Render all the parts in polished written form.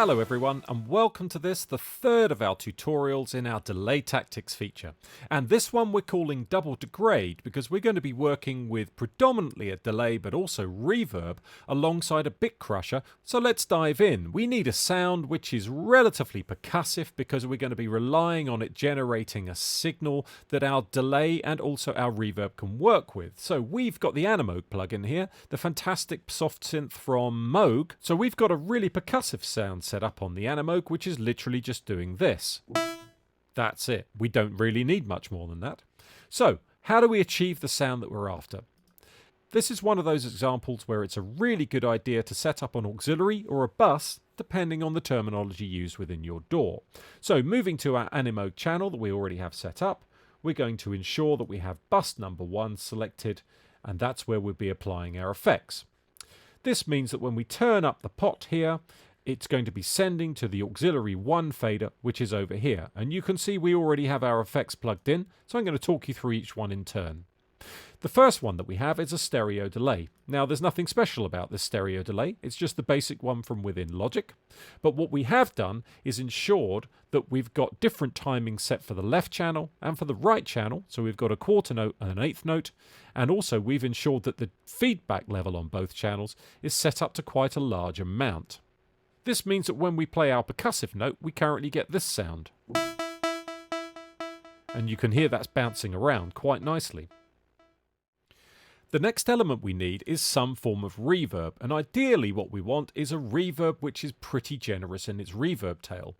Hello everyone, and welcome to this, the third of our tutorials in our delay tactics feature. And this one we're calling double degrade because we're going to be working with predominantly a delay but also reverb alongside a bit crusher. So let's dive in. We need a sound which is relatively percussive because we're going to be relying on it generating a signal that our delay and also our reverb can work with. So we've got the Animoog plugin here, the fantastic soft synth from Moog. So we've got a really percussive sound set up on the Animoog, which is literally just doing this. That's it. We don't really need much more than that. So, how do we achieve the sound that we're after? This is one of those examples where it's a really good idea to set up an auxiliary or a bus, depending on the terminology used within your DAW. So, moving to our Animoog channel that we already have set up, we're going to ensure that we have bus number 1 selected, and that's where we'll be applying our effects. This means that when we turn up the pot here, it's going to be sending to the auxiliary 1 fader, which is over here. And you can see we already have our effects plugged in, so I'm going to talk you through each one in turn. The first one that we have is a stereo delay. Now, there's nothing special about this stereo delay. It's just the basic one from within Logic. But what we have done is ensured that we've got different timings set for the left channel and for the right channel. So we've got a quarter note and an eighth note. And also we've ensured that the feedback level on both channels is set up to quite a large amount. This means that when we play our percussive note, we currently get this sound. And you can hear that's bouncing around quite nicely. The next element we need is some form of reverb, and ideally what we want is a reverb which is pretty generous in its reverb tail.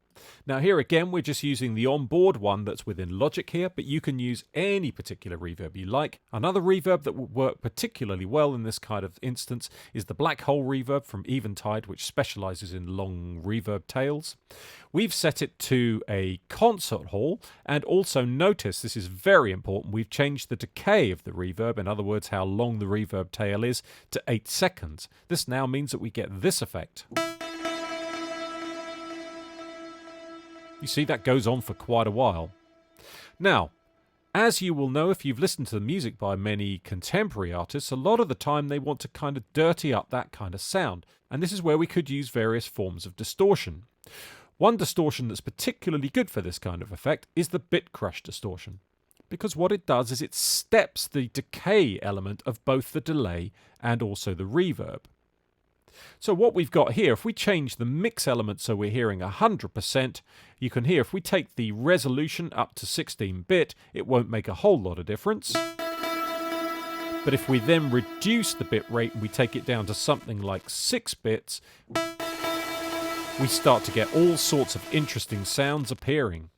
Now here again we're just using the onboard one that's within Logic here, but you can use any particular reverb you like. Another reverb that will work particularly well in this kind of instance is the black hole reverb from Eventide, which specializes in long reverb tails. We've set it to a concert hall, and also notice, this is very important, we've changed the decay of the reverb, in other words how long the reverb tail is, to 8 seconds. This now means that we get this effect. You see, that goes on for quite a while. Now, as you will know if you've listened to the music by many contemporary artists, a lot of the time they want to kind of dirty up that kind of sound. And this is where we could use various forms of distortion. One distortion that's particularly good for this kind of effect is the Bitcrush distortion. Because what it does is it steps the decay element of both the delay and also the reverb. So what we've got here, if we change the mix element so we're hearing 100%, you can hear if we take the resolution up to 16-bit, it won't make a whole lot of difference. But if we then reduce the bit rate and we take it down to something like 6 bits, we start to get all sorts of interesting sounds appearing.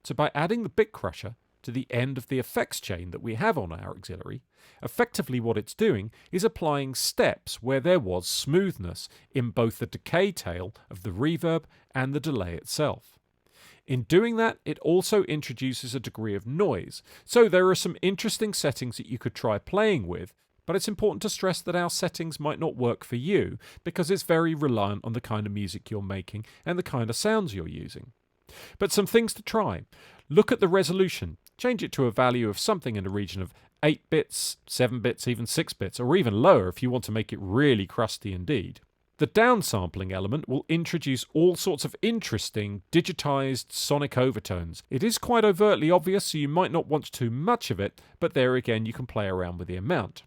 So by adding the bit crusher to the end of the effects chain that we have on our auxiliary, effectively what it's doing is applying steps where there was smoothness in both the decay tail of the reverb and the delay itself. In doing that, it also introduces a degree of noise. So there are some interesting settings that you could try playing with, but it's important to stress that our settings might not work for you because it's very reliant on the kind of music you're making and the kind of sounds you're using. But some things to try. Look at the resolution. Change it to a value of something in the region of 8 bits, 7 bits, even 6 bits, or even lower if you want to make it really crusty indeed. The downsampling element will introduce all sorts of interesting digitized sonic overtones. It is quite overtly obvious, so you might not want too much of it, but there again you can play around with the amount.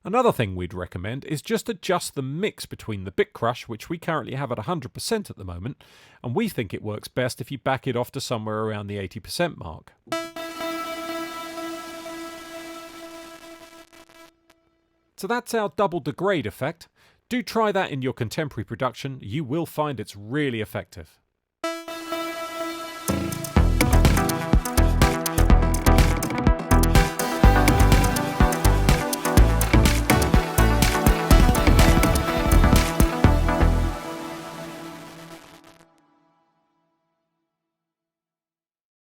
Another thing we'd recommend is just adjust the mix between the Bitcrush, which we currently have at 100% at the moment, and we think it works best if you back it off to somewhere around the 80% mark. So that's our double degrade effect. Do try that in your contemporary production, you will find it's really effective.